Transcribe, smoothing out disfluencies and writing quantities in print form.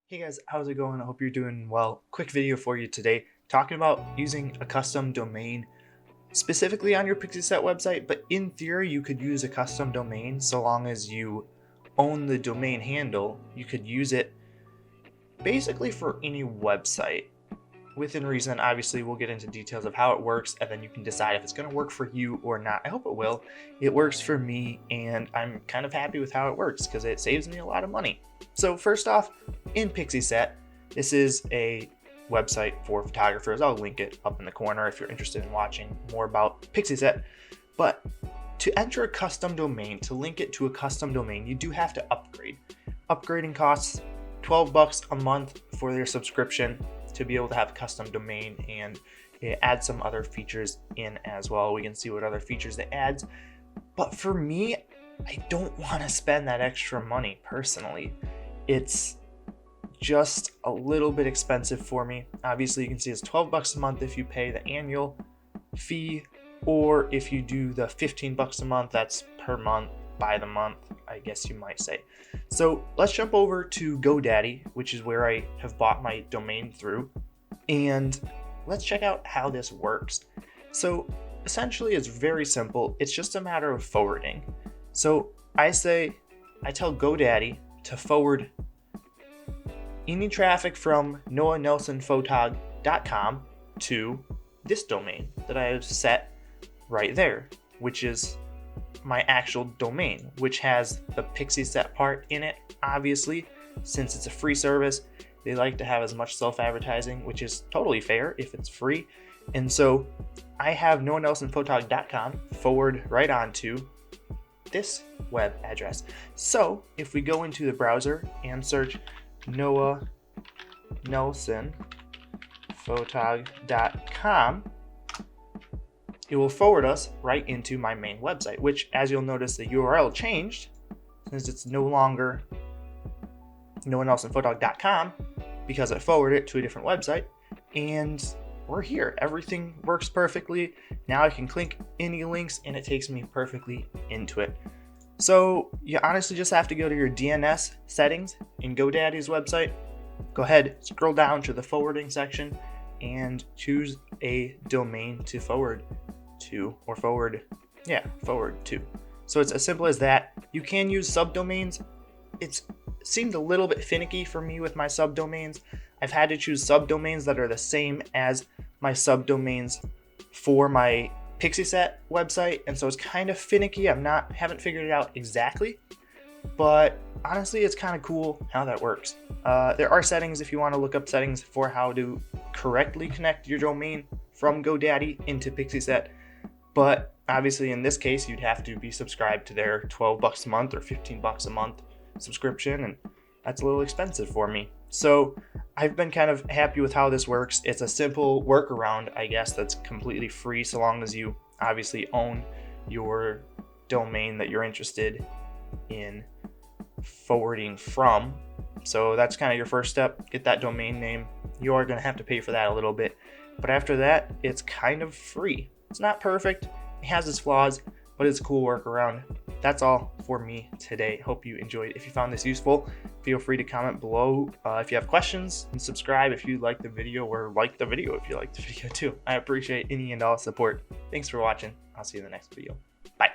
Hey guys, how's it going? I hope you're doing well. Quick video for you today talking about using a custom domain specifically on your Pixieset website, but in theory you could use a custom domain so long as you own the domain handle. You could use it basically for any website within reason. Obviously we'll get into details of how it works and then you can decide if it's going to work for you or not. I hope it will. It works for me and I'm kind of happy with how it works because it saves me a lot of money. So first off, in Pixieset, this is a website for photographers. I'll link it up in the corner if you're interested in watching more about Pixieset. But to enter a custom domain, to link it to a custom domain, you do have to upgrade. Upgrading costs $12 a month for their subscription to be able to have a custom domain, and it adds some other features in as well. We can see what other features it adds. But for me, I don't want to spend that extra money personally. It's just a little bit expensive for me. Obviously, you can see it's $12 a month if you pay the annual fee, or if you do the $15 a month, that's per month, by the month, I guess you might say. So let's jump over to GoDaddy, which is where I have bought my domain through, and let's check out how this works. So essentially it's very simple. It's just a matter of forwarding. So I tell GoDaddy to forward any traffic from noahnelsonphotog.com to this domain that I have set right there, which is my actual domain, which has the Pixieset part in it. Obviously, since it's a free service, they like to have as much self-advertising, which is totally fair if it's free. And so I have noahnelsonphotog.com forward right onto this web address. So if we go into the browser and search noahnelsonphotog.com, it will forward us right into my main website, which, as you'll notice, the URL changed since it's no longer noahnelsonphotog.com because I forwarded it to a different website, and we're here. Everything works perfectly. Now I can click any links and it takes me perfectly into it. So you honestly just have to go to your DNS settings in GoDaddy's website. Go ahead, scroll down to the forwarding section and choose a domain to forward to, or forward to. So it's as simple as that. You can use subdomains. It seemed a little bit finicky for me with my subdomains. I've had to choose subdomains that are the same as my subdomains for my Pixieset website, and so it's kind of finicky. Haven't figured it out exactly, but honestly it's kind of cool how that works. There are settings if you want to look up settings for how to correctly connect your domain from GoDaddy into Pixieset, but obviously in this case you'd have to be subscribed to their $12 a month or $15 a month subscription, and that's a little expensive for me. So I've been kind of happy with how this works. It's a simple workaround, I guess, that's completely free so long as you obviously own your domain that you're interested in forwarding from. So that's kind of your first step. Get that domain name. You are going to have to pay for that a little bit, but after that it's kind of free. It's not perfect, it has its flaws, but it's a cool workaround. That's all for me today. Hope you enjoyed. If you found this useful, feel free to comment below if you have questions, and subscribe if you like the video, or like the video if you like the video too. I appreciate any and all support. Thanks for watching. I'll see you in the next video. Bye.